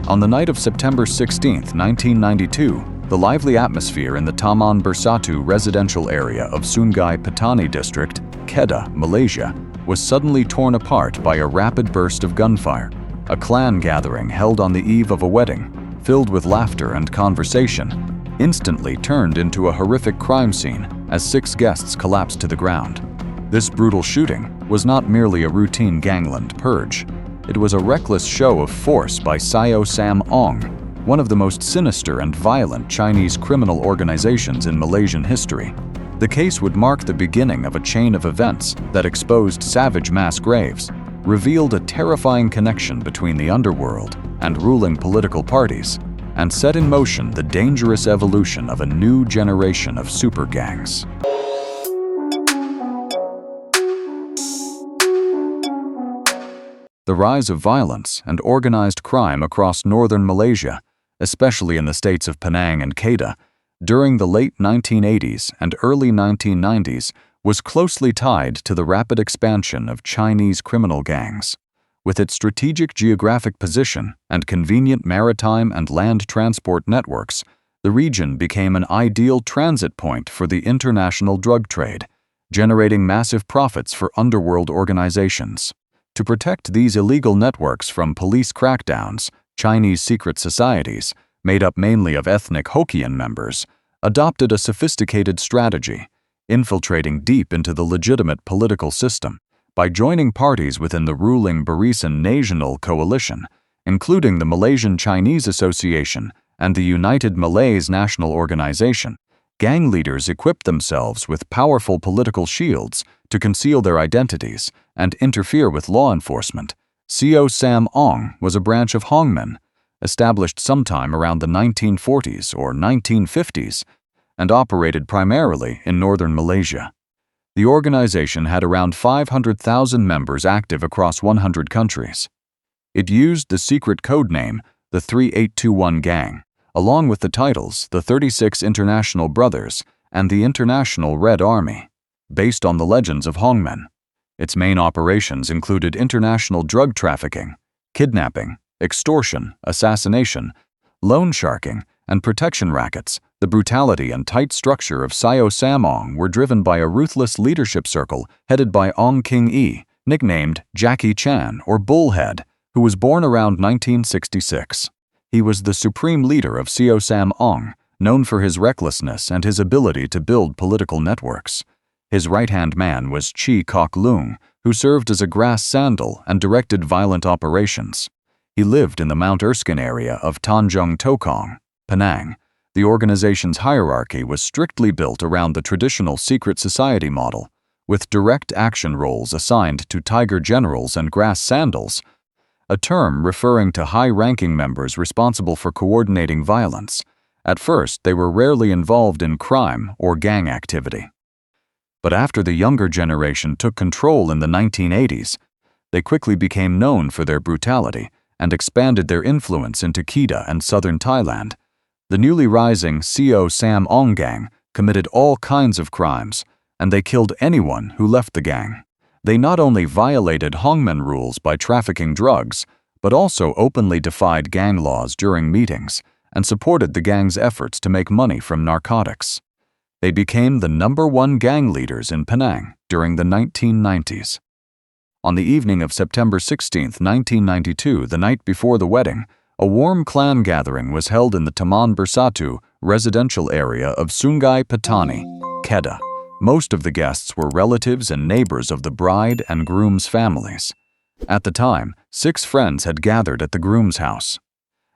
On the night of September 16, 1992, the lively atmosphere in the Taman Bersatu residential area of Sungai Petani district, Kedah, Malaysia, was suddenly torn apart by a rapid burst of gunfire. A clan gathering held on the eve of a wedding, filled with laughter and conversation, instantly turned into a horrific crime scene as 6 guests collapsed to the ground. This brutal shooting was not merely a routine gangland purge. It was a reckless show of force by Sio Sam Ong, one of the most sinister and violent Chinese criminal organizations in Malaysian history. The case would mark the beginning of a chain of events that exposed savage mass graves, revealed a terrifying connection between the underworld and ruling political parties, and set in motion the dangerous evolution of a new generation of super gangs. The rise of violence and organized crime across northern Malaysia, especially in the states of Penang and Kedah, during the late 1980s and early 1990s was closely tied to the rapid expansion of Chinese criminal gangs. With its strategic geographic position and convenient maritime and land transport networks, the region became an ideal transit point for the international drug trade, generating massive profits for underworld organizations. To protect these illegal networks from police crackdowns, Chinese secret societies, made up mainly of ethnic Hokkien members, adopted a sophisticated strategy, infiltrating deep into the legitimate political system by joining parties within the ruling Barisan Nasional Coalition, including the Malaysian Chinese Association and the United Malays National Organization. Gang leaders equipped themselves with powerful political shields to conceal their identities and interfere with law enforcement. Sio Sam Ong was a branch of Hongmen, established sometime around the 1940s or 1950s, and operated primarily in northern Malaysia. The organization had around 500,000 members active across 100 countries. It used the secret code name, the 3821 Gang, along with the titles the 36 International Brothers and the International Red Army, based on the legends of Hongmen. Its main operations included international drug trafficking, kidnapping, extortion, assassination, loan sharking, and protection rackets. The brutality and tight structure of Sio Sam Ong were driven by a ruthless leadership circle headed by Ong King Ee, nicknamed Jackie Chan or Bullhead, who was born around 1966. He was the supreme leader of Sio Sam Ong, known for his recklessness and his ability to build political networks. His right-hand man was Chi Kok Leung, who served as a grass sandal and directed violent operations. He lived in the Mount Erskine area of Tanjung Tokong, Penang. The organization's hierarchy was strictly built around the traditional secret society model, with direct action roles assigned to tiger generals and grass sandals, a term referring to high-ranking members responsible for coordinating violence. At first, they were rarely involved in crime or gang activity. But after the younger generation took control in the 1980s, they quickly became known for their brutality and expanded their influence into Kedah and southern Thailand. The newly rising Sio Sam Ong gang committed all kinds of crimes, and they killed anyone who left the gang. They not only violated Hongmen rules by trafficking drugs, but also openly defied gang laws during meetings and supported the gang's efforts to make money from narcotics. They became the #1 gang leaders in Penang during the 1990s. On the evening of September 16, 1992, the night before the wedding, a warm clan gathering was held in the Taman Bersatu residential area of Sungai Petani, Kedah. Most of the guests were relatives and neighbors of the bride and groom's families. At the time, 6 friends had gathered at the groom's house.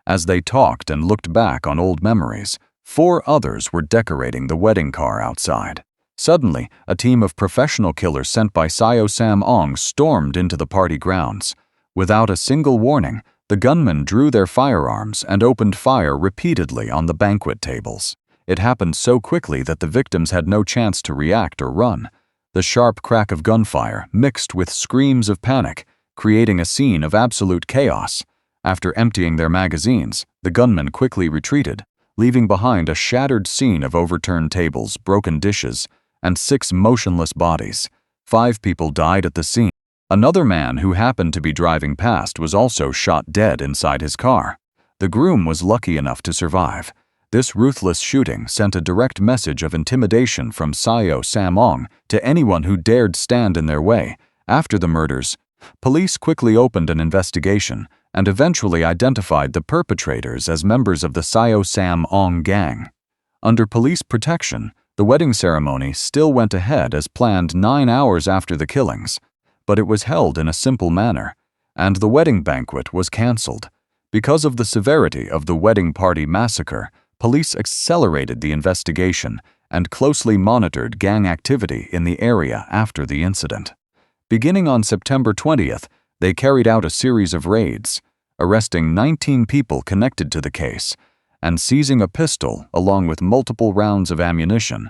As they talked and looked back on old memories, 4 others were decorating the wedding car outside. Suddenly, a team of professional killers sent by Sio Sam Ong stormed into the party grounds. Without a single warning, the gunmen drew their firearms and opened fire repeatedly on the banquet tables. It happened so quickly that the victims had no chance to react or run. The sharp crack of gunfire mixed with screams of panic, creating a scene of absolute chaos. After emptying their magazines, the gunmen quickly retreated, leaving behind a shattered scene of overturned tables, broken dishes, and 6 motionless bodies. 5 people died at the scene. Another man who happened to be driving past was also shot dead inside his car. The groom was lucky enough to survive. This ruthless shooting sent a direct message of intimidation from Sio Sam Ong to anyone who dared stand in their way. After the murders, police quickly opened an investigation and eventually identified the perpetrators as members of the Sio Sam Ong gang. Under police protection, the wedding ceremony still went ahead as planned 9 hours after the killings, but it was held in a simple manner, and the wedding banquet was cancelled. Because of the severity of the wedding party massacre, police accelerated the investigation and closely monitored gang activity in the area after the incident. Beginning on September 20th, they carried out a series of raids, arresting 19 people connected to the case and seizing a pistol along with multiple rounds of ammunition.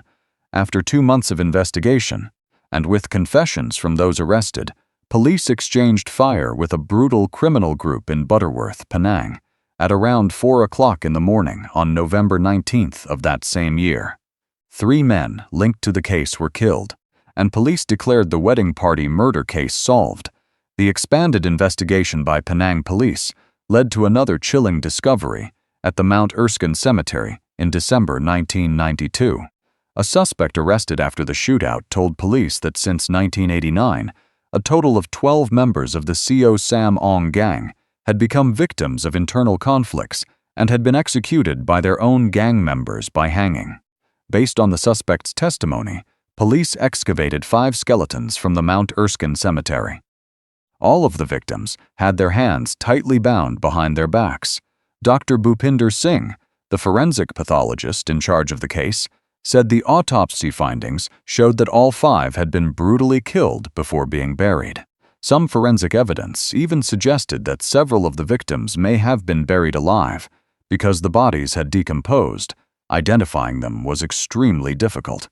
After 2 months of investigation, and with confessions from those arrested, police exchanged fire with a brutal criminal group in Butterworth, Penang, at around 4 o'clock in the morning on November 19th of that same year. 3 men linked to the case were killed, and police declared the wedding party murder case solved. The expanded investigation by Penang police led to another chilling discovery at the Mount Erskine cemetery in December 1992. A suspect arrested after the shootout told police that since 1989, a total of 12 members of the Sio Sam Ong gang had become victims of internal conflicts and had been executed by their own gang members by hanging. Based on the suspect's testimony, police excavated 5 skeletons from the Mount Erskine cemetery. All of the victims had their hands tightly bound behind their backs. Dr. Bhupinder Singh, the forensic pathologist in charge of the case, said the autopsy findings showed that all 5 had been brutally killed before being buried. Some forensic evidence even suggested that several of the victims may have been buried alive. Because the bodies had decomposed, identifying them was extremely difficult.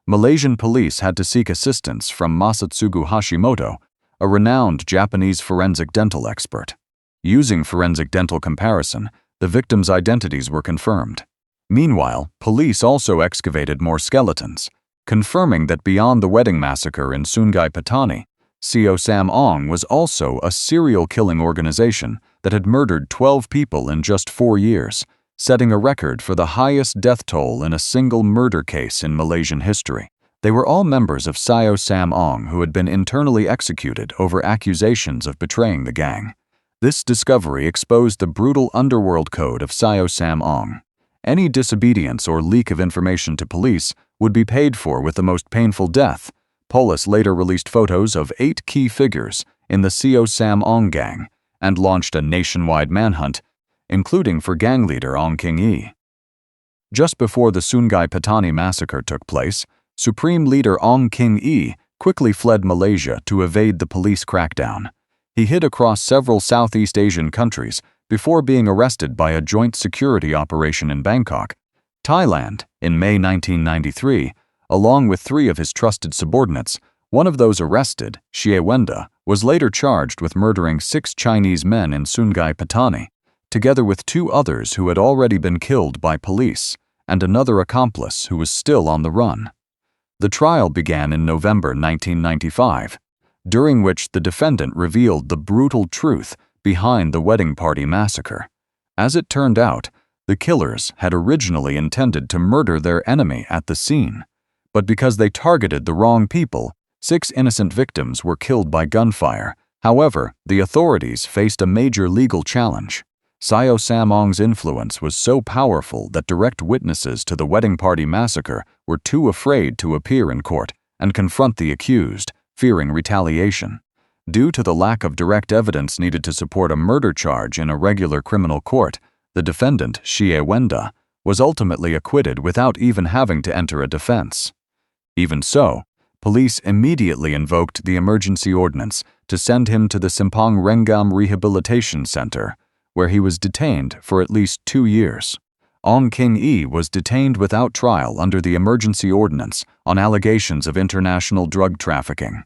Malaysian police had to seek assistance from Masatsugu Hashimoto, a renowned Japanese forensic dental expert. Using forensic dental comparison, the victims' identities were confirmed. Meanwhile, police also excavated more skeletons, confirming that beyond the wedding massacre in Sungai Petani, Sio Sam Ong was also a serial killing organization that had murdered 12 people in just 4 years, setting a record for the highest death toll in a single murder case in Malaysian history. They were all members of Sio Sam Ong who had been internally executed over accusations of betraying the gang. This discovery exposed the brutal underworld code of Sio Sam Ong. Any disobedience or leak of information to police would be paid for with the most painful death. Police later released photos of 8 key figures in the Sio Sam Ong gang and launched a nationwide manhunt, including for gang leader Ong King Ee. Just before the Sungai Petani massacre took place, Supreme Leader Ong King Ee quickly fled Malaysia to evade the police crackdown. He hid across several Southeast Asian countries before being arrested by a joint security operation in Bangkok, Thailand, in May 1993, along with 3 of his trusted subordinates. One of those arrested, Xie Wenda, was later charged with murdering 6 Chinese men in Sungai Petani, together with 2 others who had already been killed by police, and another accomplice who was still on the run. The trial began in November 1995, during which the defendant revealed the brutal truth behind the wedding party massacre. As it turned out, the killers had originally intended to murder their enemy at the scene, but because they targeted the wrong people, 6 innocent victims were killed by gunfire. However, the authorities faced a major legal challenge. Sio Sam Ong's influence was so powerful that direct witnesses to the wedding party massacre were too afraid to appear in court and confront the accused, fearing retaliation. Due to the lack of direct evidence needed to support a murder charge in a regular criminal court, the defendant, Xie Wenda, was ultimately acquitted without even having to enter a defense. Even so, police immediately invoked the emergency ordinance to send him to the Simpang Renggam Rehabilitation Center, where he was detained for at least 2 years. Ong King Ee was detained without trial under the emergency ordinance on allegations of international drug trafficking.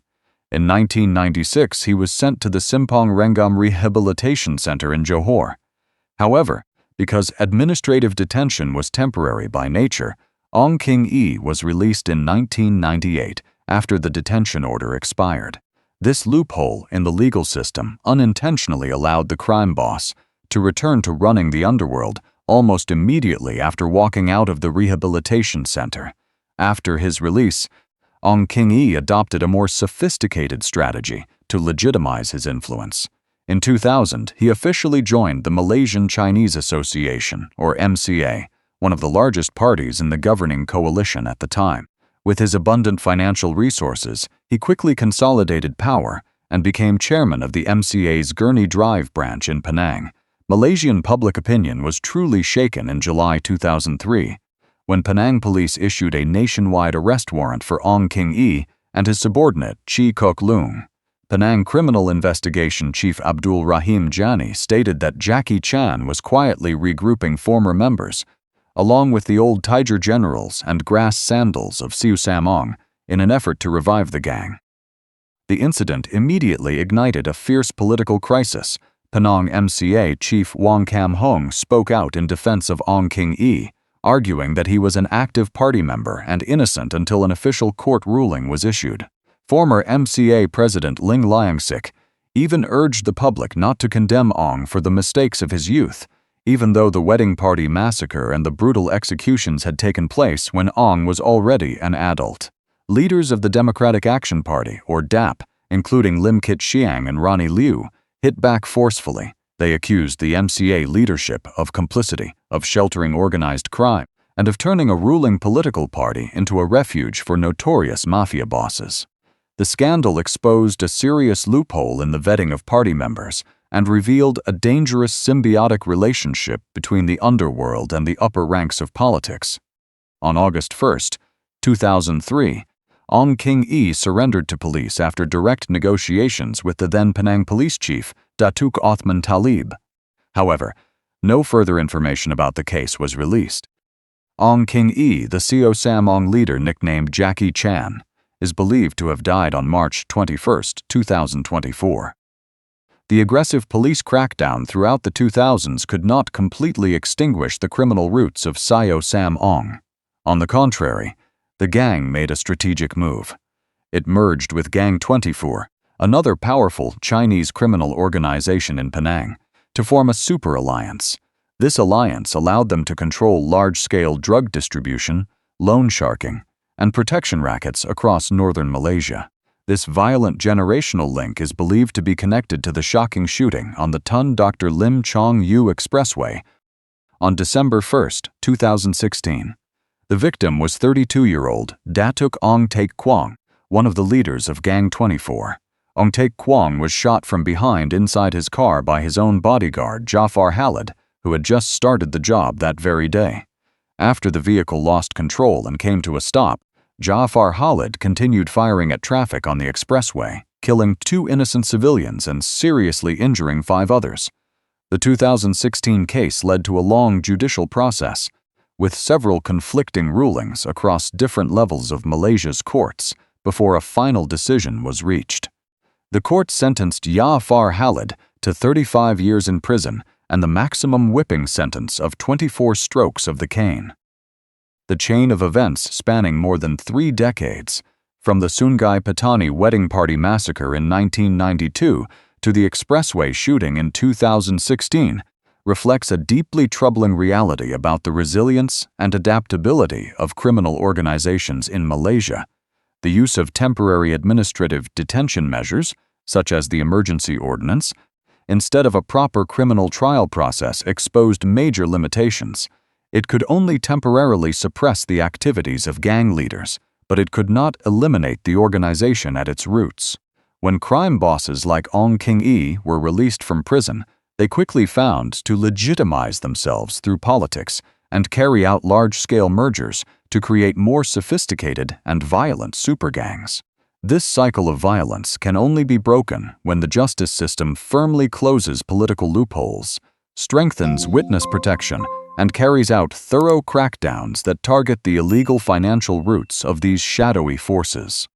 In 1996, he was sent to the Simpang Renggam Rehabilitation Center in Johor. However, because administrative detention was temporary by nature, Ong King Ee was released in 1998 after the detention order expired. This loophole in the legal system unintentionally allowed the crime boss to return to running the underworld almost immediately after walking out of the rehabilitation center. After his release, Ong King Ee adopted a more sophisticated strategy to legitimize his influence. In 2000, he officially joined the Malaysian Chinese Association, or MCA, one of the largest parties in the governing coalition at the time. With his abundant financial resources, he quickly consolidated power and became chairman of the MCA's Gurney Drive branch in Penang. Malaysian public opinion was truly shaken in July 2003, when Penang police issued a nationwide arrest warrant for Ong King Ee and his subordinate Chi Kok Leung. Penang Criminal Investigation Chief Abdul Rahim Jani stated that Jackie Chan was quietly regrouping former members, along with the old Tiger generals and grass sandals of Sio Sam Ong, in an effort to revive the gang. The incident immediately ignited a fierce political crisis. Penang MCA Chief Wong Kam Hong spoke out in defense of Ong King Ee, arguing that he was an active party member and innocent until an official court ruling was issued. Former MCA President Ling Liang-sik even urged the public not to condemn Ong for the mistakes of his youth, even though the wedding party massacre and the brutal executions had taken place when Ong was already an adult. Leaders of the Democratic Action Party, or DAP, including Lim Kit Siang and Ronnie Liu, hit back forcefully. They accused the MCA leadership of complicity, of sheltering organized crime, and of turning a ruling political party into a refuge for notorious mafia bosses. The scandal exposed a serious loophole in the vetting of party members and revealed a dangerous symbiotic relationship between the underworld and the upper ranks of politics. On August 1, 2003, Ong King Ee surrendered to police after direct negotiations with the then Penang police chief, Datuk Othman Talib. However, no further information about the case was released. Ong King Ee, the Sio Sam Ong leader nicknamed Jackie Chan, is believed to have died on March 21, 2024. The aggressive police crackdown throughout the 2000s could not completely extinguish the criminal roots of Sio Sam Ong. On the contrary, the gang made a strategic move. It merged with Gang 24, another powerful Chinese criminal organization in Penang, to form a super alliance. This alliance allowed them to control large-scale drug distribution, loan sharking, and protection rackets across northern Malaysia. This violent generational link is believed to be connected to the shocking shooting on the Tun Dr. Lim Chong Yu Expressway on December 1, 2016. The victim was 32-year-old Datuk Ong Taek Kwong, one of the leaders of Gang 24. Ong Taek Kwong was shot from behind inside his car by his own bodyguard Jafar Khalid, who had just started the job that very day. After the vehicle lost control and came to a stop, Jafar Khalid continued firing at traffic on the expressway, killing 2 innocent civilians and seriously injuring 5 others. The 2016 case led to a long judicial process, with several conflicting rulings across different levels of Malaysia's courts before a final decision was reached. The court sentenced Jafar Khalid to 35 years in prison and the maximum whipping sentence of 24 strokes of the cane. The chain of events spanning more than 3 decades, from the Sungai Petani wedding party massacre in 1992 to the expressway shooting in 2016, reflects a deeply troubling reality about the resilience and adaptability of criminal organizations in Malaysia. The use of temporary administrative detention measures, such as the emergency ordinance, instead of a proper criminal trial process exposed major limitations. It could only temporarily suppress the activities of gang leaders, but it could not eliminate the organization at its roots. When crime bosses like Ong King Ee were released from prison, they quickly found to legitimize themselves through politics and carry out large-scale mergers to create more sophisticated and violent supergangs. This cycle of violence can only be broken when the justice system firmly closes political loopholes, strengthens witness protection, and carries out thorough crackdowns that target the illegal financial roots of these shadowy forces.